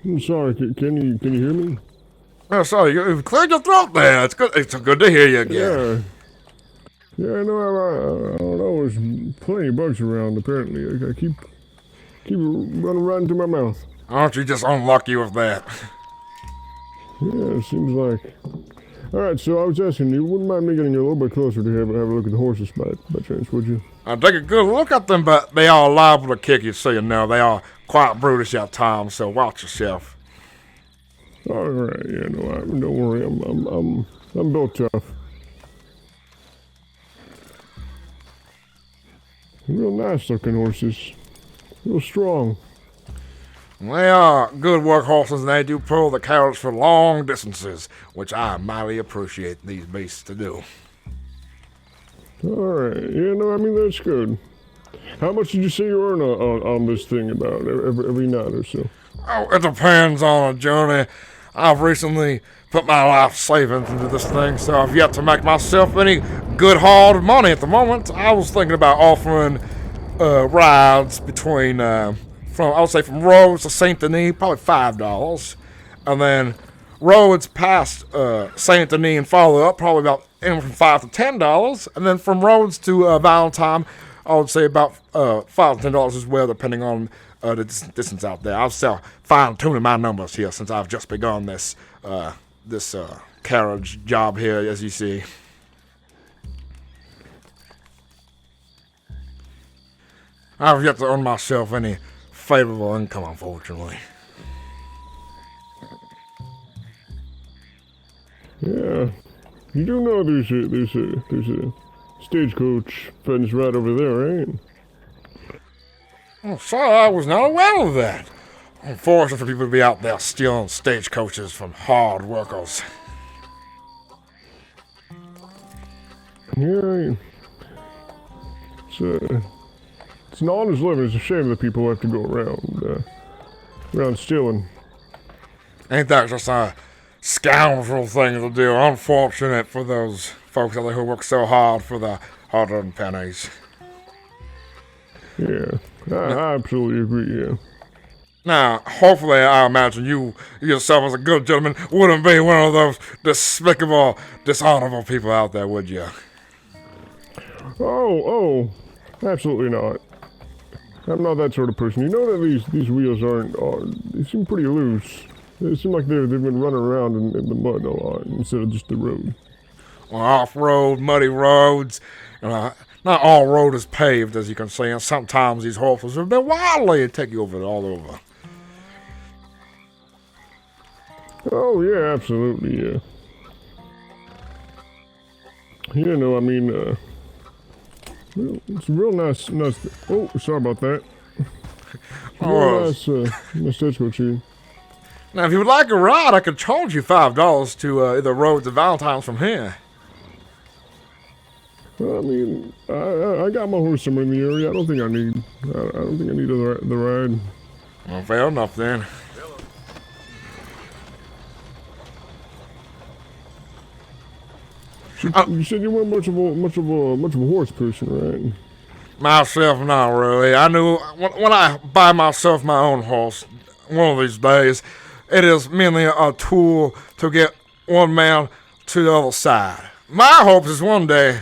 I'm sorry, can you hear me? Oh, sorry, you've cleared your throat there. It's good. It's good to hear you again. Yeah, no, I don't know. There's plenty of bugs around. Apparently, I keep running right into my mouth. Aren't you just unlucky with that? Yeah, it seems like. All right, so I was asking you, wouldn't mind me getting you a little bit closer to have a look at the horses by chance, would you? I'll take a good look at them, but they are liable to kick you, so you know. They are quite brutish at times, so watch yourself. All right, yeah, no, don't worry. I'm built tough. Real nice looking horses. Real strong. They are good workhorses, and they do pull the carriage for long distances, which I mightily appreciate these beasts to do. All right, yeah, no, I mean that's good. How much did you say you earn on this thing about every night or so? Oh, it depends on a journey. I've recently put my life savings into this thing, so I've yet to make myself any good hard money at the moment. I was thinking about offering rides between from Rhodes to Saint Denis, probably $5, and then Rhodes past Saint Denis and follow up, probably about anywhere from $5 to $10, and then from Rhodes to Valentine, I would say about $5 to $10 as well, depending on the distance out there. I'll still fine-tuning my numbers here since I've just begun this carriage job here, as you see. I've yet to earn myself any favorable income, unfortunately. Yeah, you do know there's a stagecoach fence right over there, ain't? Oh, sorry, I was not aware of that. Unfortunate for people to be out there stealing stagecoaches from hard workers. Yeah, it's an honest living. It's a shame that people have to go around stealing. Ain't that just a scoundrel thing to do? Unfortunate for those folks out there who work so hard for the hard-earned pennies. Yeah, I absolutely agree, yeah. Now, hopefully, I imagine you yourself as a good gentleman wouldn't be one of those despicable, dishonorable people out there, would you? Oh, absolutely not. I'm not that sort of person. You know that these wheels they seem pretty loose. They seem like they've been running around in the mud a lot instead of just the road. Well, off-road, muddy roads, not all road is paved, as you can see, and sometimes these horses have been wildly and take you over it all over. Oh, yeah, absolutely, yeah. You know, I mean, it's a real nice. Oh, sorry about that. Real nice stagecoach here. Now, if you would like a ride, I could charge you $5 to either Rhodes or Valentine's from here. Well, I mean, I got my horse somewhere in the area. I don't think I need the ride. Well, fair enough then. You said you weren't much of a horse person, right? Myself, not really. I knew when I buy myself my own horse, one of these days, it is merely a tool to get one man to the other side. My hope is one day,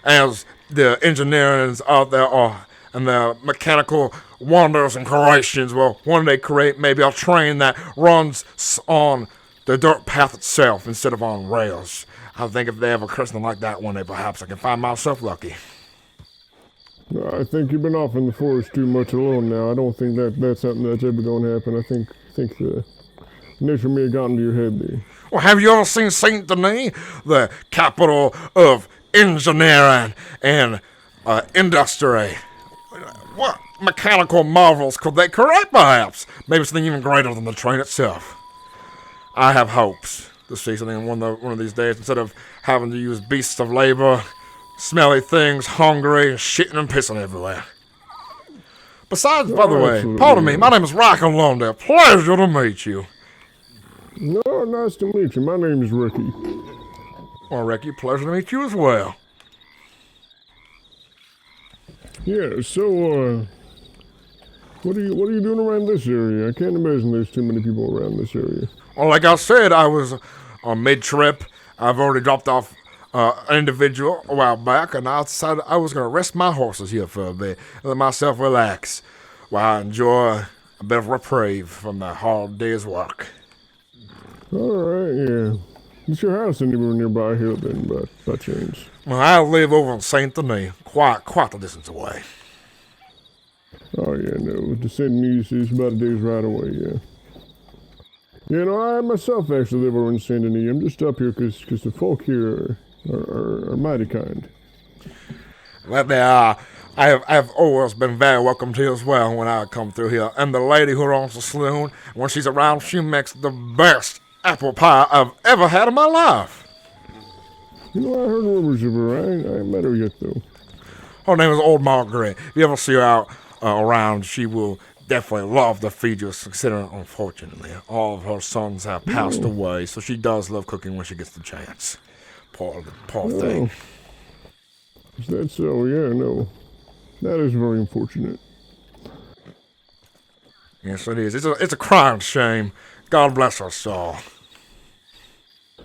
as the engineers out there are, and the mechanical wonders and creations will one day create maybe a train that runs on the dirt path itself instead of on rails. I think if they ever create something like that one day, perhaps I can find myself lucky. I think you've been off in the forest too much alone now. I don't think that's something that's ever going to happen. I think the nature may have gotten to your head there. Well, have you ever seen Saint Denis, the capital of engineering and industry? What mechanical marvels could they create, perhaps? Maybe something even greater than the train itself. I have hopes to see something one of these days, instead of having to use beasts of labor, smelly things, hungry, shitting and pissing everywhere. Besides, by the way, pardon me, my name is Ryker. Pleasure to meet you. No, nice to meet you. My name is Ricky. Well, Ricky, pleasure to meet you as well. Yeah, so, What are you doing around this area? I can't imagine there's too many people around this area. Well, like I said, I was on mid-trip. I've already dropped off an individual a while back, and I decided I was going to rest my horses here for a bit and let myself relax while I enjoy a bit of reprieve from the hard day's work. Alright, yeah. Is your house anywhere nearby here then, by chance? Well, I live over in Saint Denis, quite a distance away. Oh yeah, no, the Saint Denis is about a day's ride away, yeah. You know, I myself actually live over in Saint Denis. I'm just up here because the folk here are mighty kind. Well, they are. I've always been very welcome to as well when I come through here. And the lady who owns the saloon, when she's around, she makes the best apple pie I've ever had in my life. You know, I heard rumors of her. I ain't met her yet, though. Her name is Old Margaret. If you ever see her out around, she will definitely love to feed you, considering, unfortunately, all of her sons have passed away, so she does love cooking when she gets the chance. Poor thing. Is that so? Yeah, no. That is very unfortunate. Yes, it is. It's a crying shame. God bless her soul.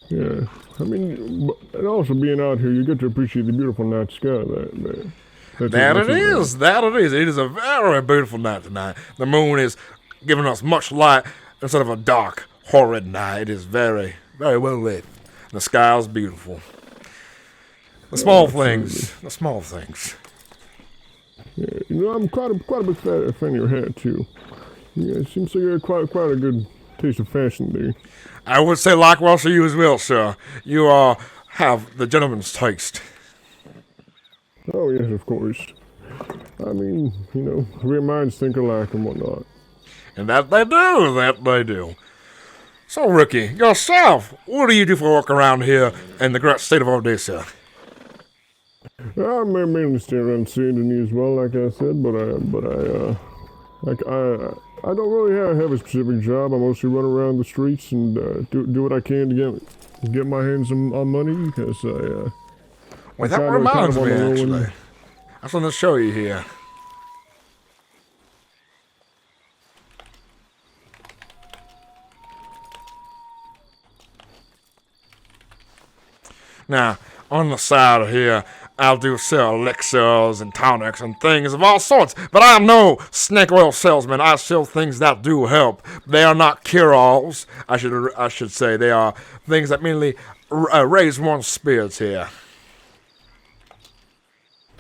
Yeah. I mean, and also being out here, you get to appreciate the beautiful night sky That it is. It is a very beautiful night tonight. The moon is giving us much light instead of a dark, horrid night. It is very, very well lit. The sky is beautiful. The small things. The small things. Yeah, you know, I'm quite a big fan of your hat too. Yeah, it seems like you have quite a good taste of fashion there. I would say likewise to you as well, sir. You have the gentleman's taste. Oh yes, of course. I mean, you know, real minds think alike and whatnot. And that they do. So, Ricky, yourself, what do you do for work around here in the great state of Odessa? I'm mainly stay around Saint Denis as well, like I said, but I don't really have a specific job. I mostly run around the streets and do what I can to get my hands on money, because Well, that reminds me, actually. I just want to show you here. Now, on the side here, I do sell elixirs and tonics and things of all sorts, but I'm no snake oil salesman. I sell things that do help. They are not cure-alls, I should say. They are things that mainly raise one's spirits here.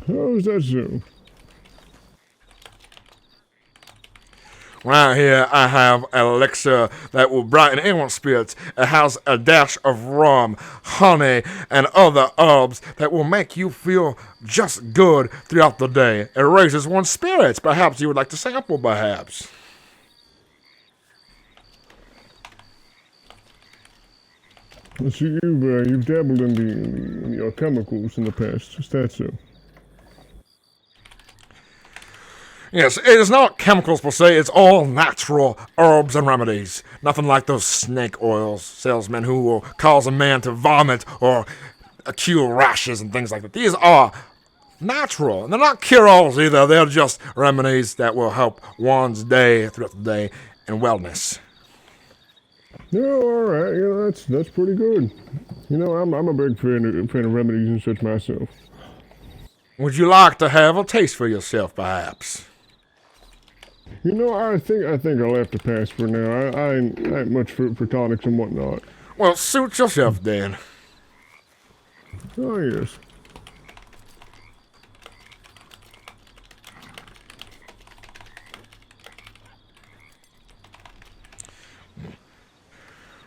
How is that so? Right here, I have an elixir that will brighten anyone's spirits. It has a dash of rum, honey, and other herbs that will make you feel just good throughout the day. It raises one's spirits. Perhaps you would like to sample, perhaps. So you've dabbled in the chemicals in the past. Is that so? Yes, it is not chemicals per se, it's all natural herbs and remedies. Nothing like those snake oil salesmen who will cause a man to vomit or cure rashes and things like that. These are natural, and they're not cure-alls either. They're just remedies that will help one's day throughout the day and wellness. Yeah, all right. You know, that's pretty good. You know, I'm a big fan of remedies and such myself. Would you like to have a taste for yourself, perhaps? You know, I think I'll have to pass for now. I ain't much for tonics and whatnot. Well, suit yourself then. Oh yes.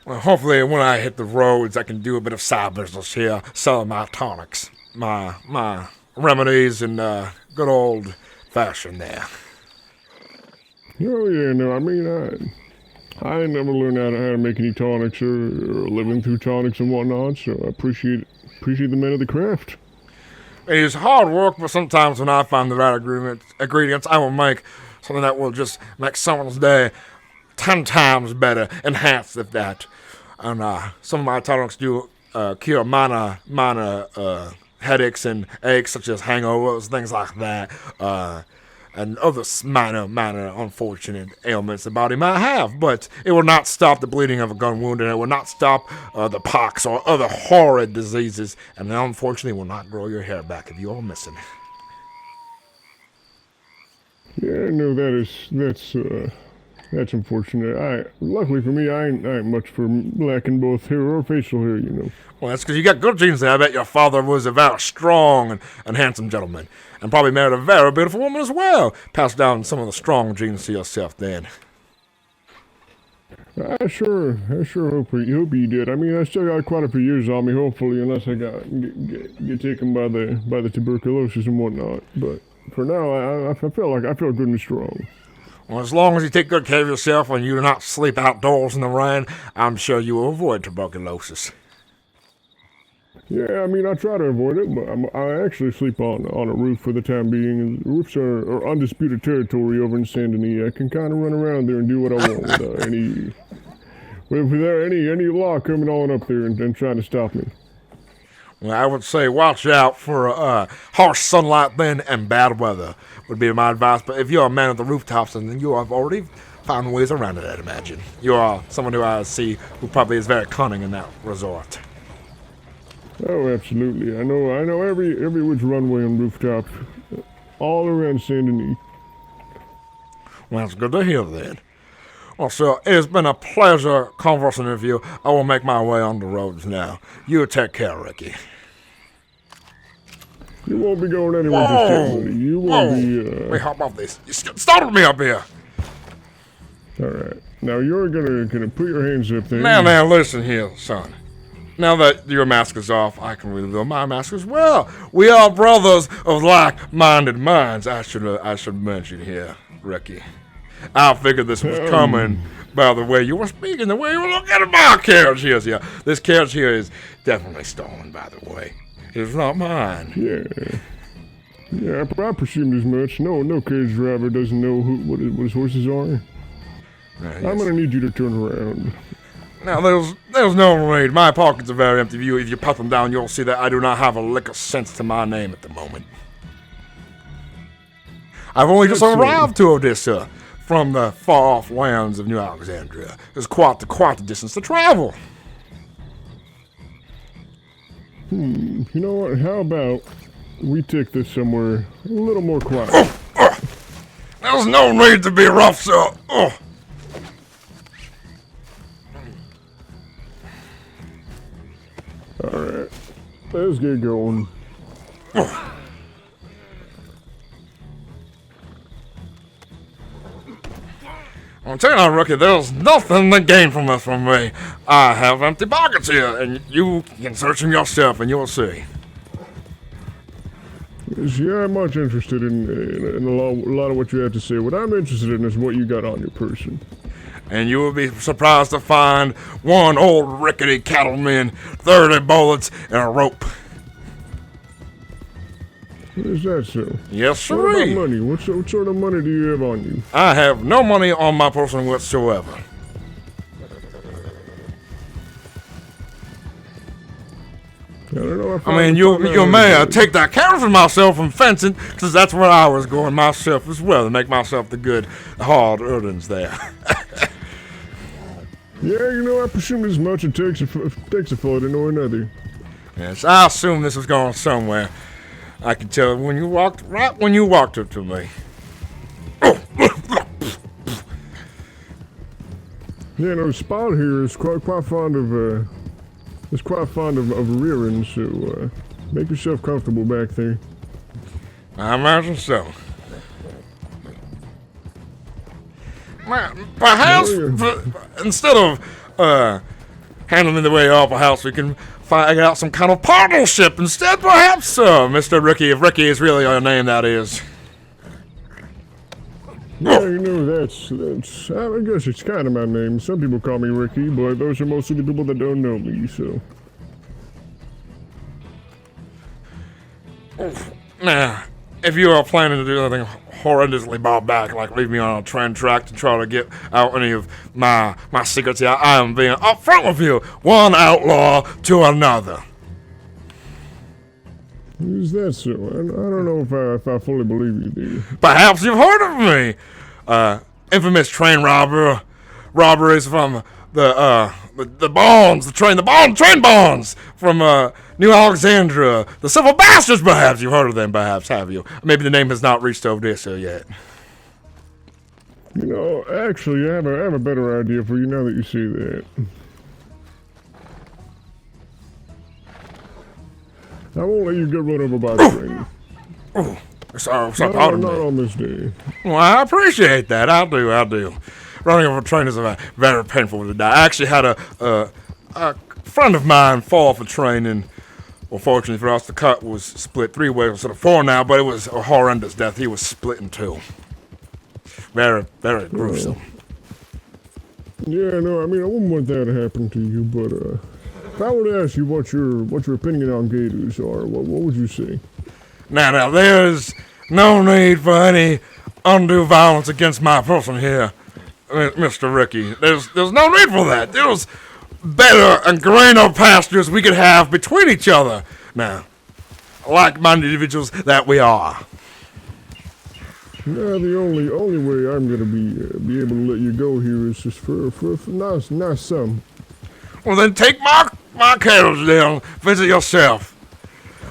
Well, hopefully when I hit the roads, I can do a bit of side business here, selling my tonics, my remedies, and good old fashion there. Oh yeah, no, I mean I ain't never learned how to make any tonics or living through tonics and whatnot, so I appreciate the men of the craft. It is hard work, but sometimes when I find the right ingredients, I will make something that will just make someone's day 10 times better, enhanced if that. And some of my tonics do cure minor headaches and aches, such as hangovers, things like that. and other minor unfortunate ailments the body might have, but it will not stop the bleeding of a gun wound, and it will not stop the pox or other horrid diseases, and unfortunately will not grow your hair back if you are missing. Yeah, no, that's unfortunate. Luckily for me, I ain't much for lacking both hair or facial hair, you know. Well, that's because you got good genes there. I bet your father was a very strong and handsome gentleman, and probably married a very beautiful woman as well. Passed down some of the strong genes to yourself then. I sure hope he did. I mean, I still got quite a few years on me, hopefully, unless I get taken by the tuberculosis and whatnot. But for now, I feel good and strong. Well, as long as you take good care of yourself and you do not sleep outdoors in the rain, I'm sure you will avoid tuberculosis. Yeah, I mean, I try to avoid it, but I actually sleep on a roof for the time being. Roofs are undisputed territory over in Saint Denis. I can kind of run around there and do what I want without any law coming on up there and trying to stop me. Well, I would say watch out for harsh sunlight then and bad weather would be my advice. But if you're a man at the rooftops, then you have already found ways around it, I'd imagine. You are someone who I see who probably is very cunning in that resort. Oh, absolutely. I know every which runway and rooftop all around Saint Denis. Well, it's good to hear then. Well, sir, it has been a pleasure conversing with you. I will make my way on the roads now. You take care, Ricky. You won't be going anywhere just yet, buddy. You won't be, Let me hop off this. You startled me up here. Alright. Now you're gonna put your hands up there. Now, listen here, son. Now that your mask is off, I can reveal my mask as well. We are brothers of like-minded minds, I should mention here, Ricky. I figured this was coming by the way you were speaking, the way you were looking at my carriage here. This carriage here is definitely stolen, by the way. It's not mine. Yeah, I presumed as much. No carriage driver doesn't know what his horses are. Yes. I'm gonna need you to turn around. Now, there's no need. My pockets are very empty. If you pat them down, you'll see that I do not have a lick of sense to my name at the moment. I've only just arrived to Odessa from the far-off lands of New Alexandria. It's quite the distance to travel. You know what? How about we take this somewhere a little more quiet? There's no need to be rough, sir. Alright, let's get going. I'm telling you, Rookie, there's nothing to gain from this from me. I have empty pockets here, and you can search them yourself, and you'll see. Yeah, I'm much interested in a lot of what you have to say. What I'm interested in is what you got on your person. And you will be surprised to find one old rickety cattleman, 30 bullets, and a rope. Is that so? Yes, sir. What about money? What sort of money do you have on you? I have no money on my person whatsoever. I don't know if I mean, you may take that carrot from myself from fencing, because that's where I was going myself as well, to make myself the good, hard earnings there. Yeah, I presumed as much. It takes a fellow to know another. Yes, I assumed this was going somewhere. I could tell when you walked up to me. Yeah, no, Spot here is quite fond of rearing, so make yourself comfortable back there. I imagine so. Perhaps instead of handling the way up, perhaps we can find out some kind of partnership instead. Perhaps, Mr. Ricky, if Ricky is really your name, that is. Yeah, that's I guess it's kind of my name. Some people call me Ricky, but those are mostly the people that don't know me, so. Nah, if you are planning to do anything horrendously barbaric, like leave me on a train track to try to get out any of my secrets here, I am being upfront with you. One outlaw to another. Is that so? I don't know if I fully believe you, dude. Perhaps you've heard of me. Infamous train robberies from the bonds, train bonds from New Alexandria. The civil bastards, perhaps you've heard of them, perhaps, have you? Maybe the name has not reached Odessa yet. You know, actually, I have a better idea for you now that you see that. I won't let you get run over by a train. Oh, sorry, not on this day. Well, I appreciate that. I do. Running over a train is very painful to die. I actually had a friend of mine fall off a train, and well, fortunately for us, the cut was split 3 ways instead of 4 now, but it was a horrendous death. He was split in 2. Very, very gruesome. Yeah, no, I mean, I wouldn't want that to happen to you, but if I were to ask you what your opinion on gators are, what would you say? Now, there's no need for any undue violence against my person here, Mr. Ricky. There's no need for that. There's better and greener pastures we could have between each other. Now, like-minded individuals that we are. Yeah, the only way I'm gonna be able to let you go here is just for nice sum. Well, then take my cattle down, visit yourself.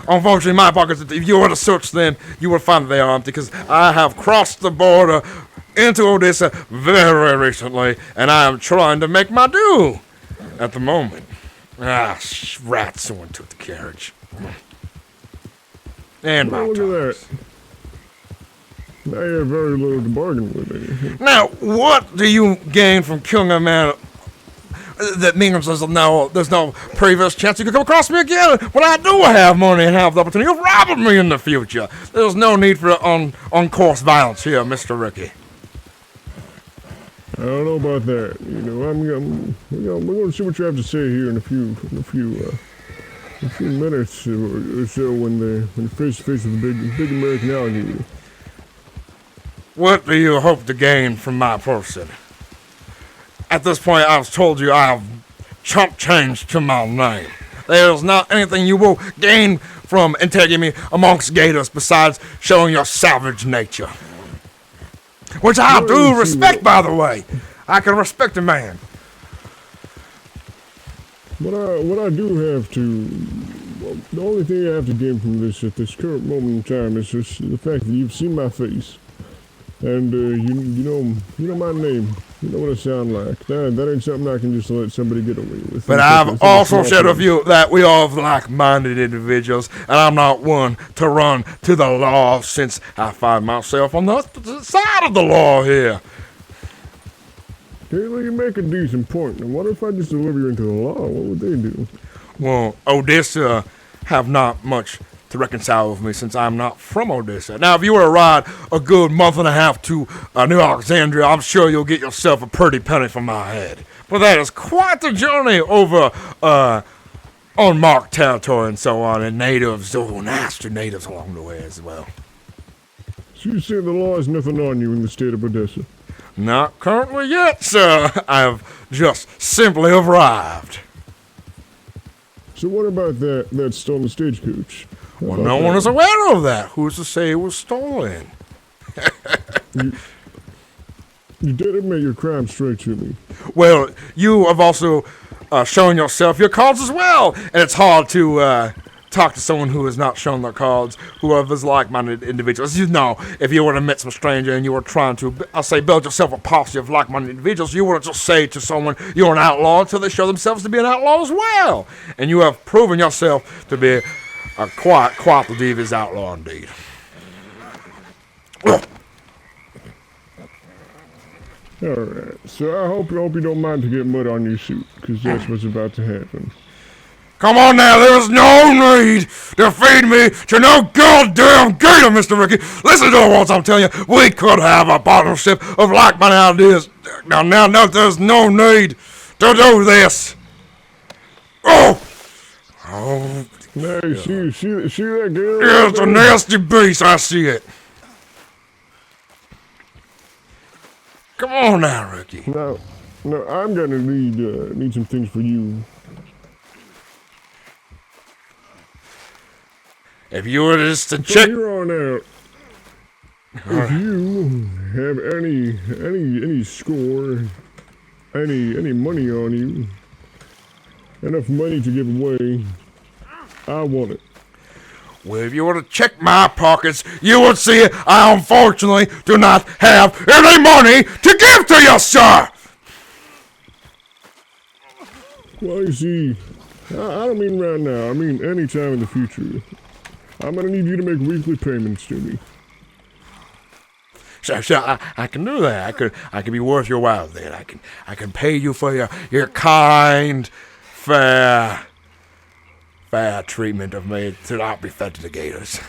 Unfortunately, my pockets, if you were to search them, you would find that they are empty, because I have crossed the border into Odessa very recently, and I am trying to make my due at the moment. Rats who took the carriage. And my look at that. Now you have very little to bargain with. Now, what do you gain from killing a man? That means there's no previous chance you could come across me again when I do have money and have the opportunity of robbing me in the future. There's no need for on-course violence here, Mr. Ricky. I don't know about that. You know, we're going to see what you have to say here in a few minutes or so when face to face with the big American alligator. What do you hope to gain from my person? At this point, I've told you I have chump change to my name. There's not anything you will gain from interrogating me amongst gators besides showing your savage nature. Which I do respect, by the way. I can respect a man. What I do have to... Well, the only thing I have to gain from this at this current moment in time is just the fact that you've seen my face. And you know my name. You know what I sound like. That ain't something I can just let somebody get away with. But I've also shared with you that we are like-minded individuals, and I'm not one to run to the law since I find myself on the opposite side of the law here. Okay, well, you make a decent point. And what if I just deliver you into the law? What would they do? Well, Odessa have not much to reconcile with me since I'm not from Odessa. Now, if you were to ride a good month and a half to New Alexandria, I'm sure you'll get yourself a pretty penny from my head. But that is quite the journey over unmarked territory and so on, and natives, nasty natives along the way as well. So you say the law has nothing on you in the state of Odessa? Not currently yet, sir. I've just simply arrived. So what about that stolen stagecoach? Well, no one is aware of that. Who's to say it was stolen? You did admit your crime straight to me. Well, you have also shown yourself your cards as well. And it's hard to talk to someone who has not shown their cards, who are those like-minded individuals. You know, if you were to meet some stranger and you were trying to, build yourself a posse of like-minded individuals, you wouldn't just say to someone you're an outlaw until they show themselves to be an outlaw as well. And you have proven yourself to be quite the devious outlaw indeed. Alright, so I hope you don't mind to get mud on your suit, because that's what's about to happen. Come on now, there is no need to feed me to no goddamn gator, Mr. Ricky. Listen to the words I'm telling you. We could have a partnership of like-minded ideas. Now, there's no need to do this. Oh! Hey, see that girl? Yeah, it's a nasty beast, I see it. Come on now, Ricky. No, I'm gonna need some things for you. If you were just to From check... here on out, if you have any score, any money on you, enough money to give away, I want it. Well, if you were to check my pockets, you would see I unfortunately do not have any money to give to you, sir! Well, you see, I don't mean right now, I mean any time in the future. I'm gonna need you to make weekly payments to me. Sure, I can do that. I can be worth your while then. I can pay you for your kind, fair treatment of me to not be fed to the gators.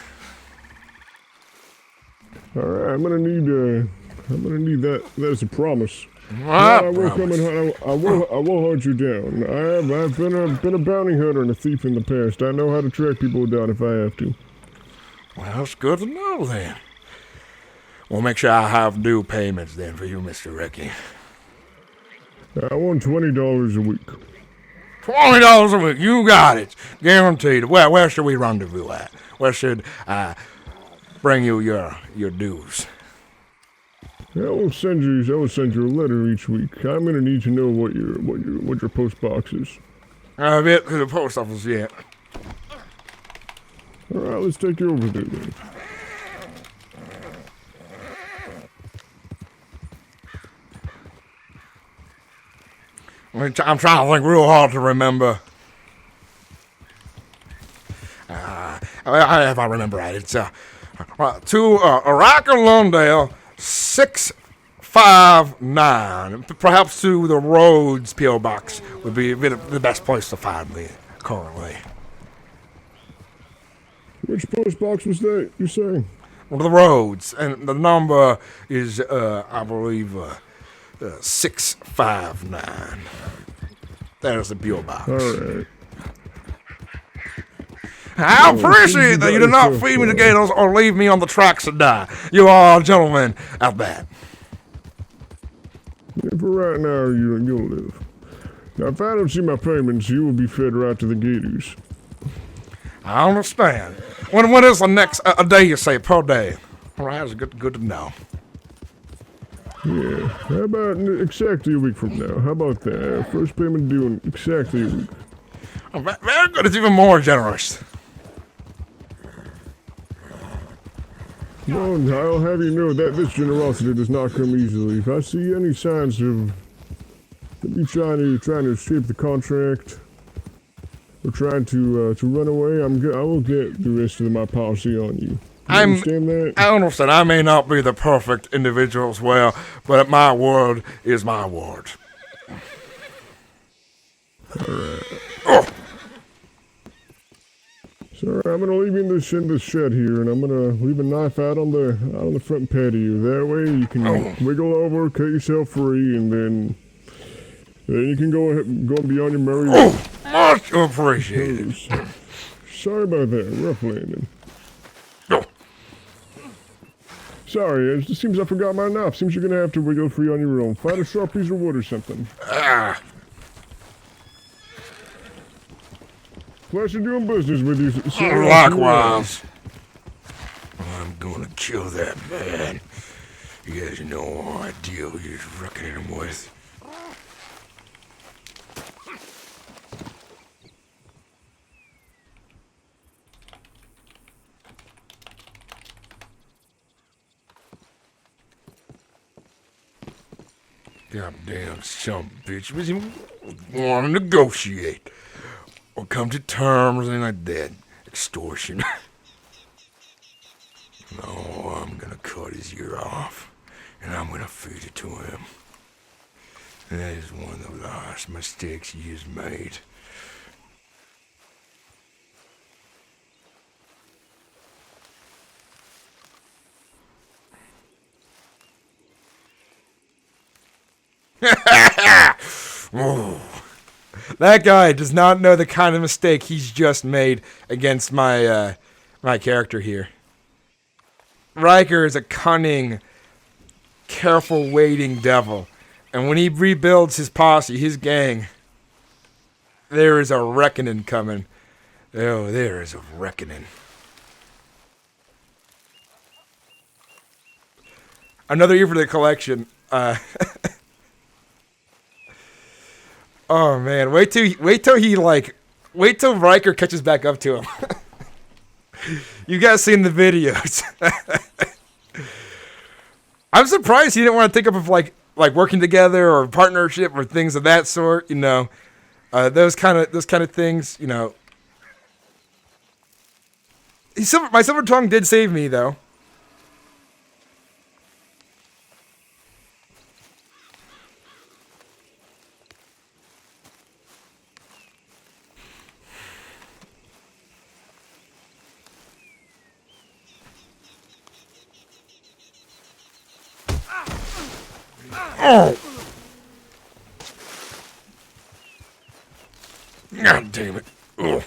Alright, I'm gonna need that as a promise. I will come and I will hunt you down. I've been a bounty hunter and a thief in the past. I know how to track people down if I have to. Well, that's good to know then. We'll make sure I have due payments then for you, Mr. Ricky. I want $20 a week. $20 a week, you got it. Guaranteed. Where should we rendezvous at? Where should I bring you your dues? I will send you a letter each week. I'm gonna need to know what your post box is. I haven't been to the post office yet. Alright, let's take you over there then. I'm trying to think real hard to remember. If I remember right, it's to Ryker Lundale 659. Perhaps to the Rhodes P.O. Box would be the best place to find me currently. Which post box was that, you saying? Well, the Rhodes, and the number is, I believe, 659. There's the P.O. Box. Alright. I appreciate that you did not feed me the gators or leave me on the tracks to die. You are a gentleman at that. Yeah, for right now, you'll live. Now, if I don't see my payments, you will be fed right to the gators. I understand. When is the next a day you say per day? All right, it's good to know. Yeah. How about exactly a week from now? How about that? First payment due in exactly a week. Oh, very good. It's even more generous. Well, I'll have you know that this generosity does not come easily. If I see any signs of you trying to escape the contract or trying to run away, I will get the rest of my policy on you. You understand that? I understand. I may not be the perfect individual as well, but my word is my word. Alright. Oh. So I'm gonna leave you in this shed here, and I'm gonna leave a knife out on the front patio. That way you can wiggle over, cut yourself free, and then you can go and be on your merry way. Oh, much appreciated. Sorry about that, rough landing. Oh. Sorry, it just seems I forgot my knife. Seems you're gonna have to wiggle free on your own. Find a sharp piece of wood or something. Pleasure doing business with you. Likewise. I'm gonna kill that man. You guys have no idea who you're reckoning him with. Goddamn son of a bitch. Was he want to negotiate or come to terms and like that? Extortion. No, I'm gonna cut his ear off and I'm gonna feed it to him. And that is one of the last mistakes he has made. Oh. That guy does not know the kind of mistake he's just made against my my character here. Ryker is a cunning, careful waiting devil. And when he rebuilds his posse, his gang, there is a reckoning coming. Oh, there is a reckoning. Another year for the collection. Oh man, wait till Ryker catches back up to him. You guys seen the videos. I'm surprised he didn't want to think of like working together or partnership or things of that sort. You know, those kind of things. You know, my silver tongue did save me though. Oh! God damn it. Ugh.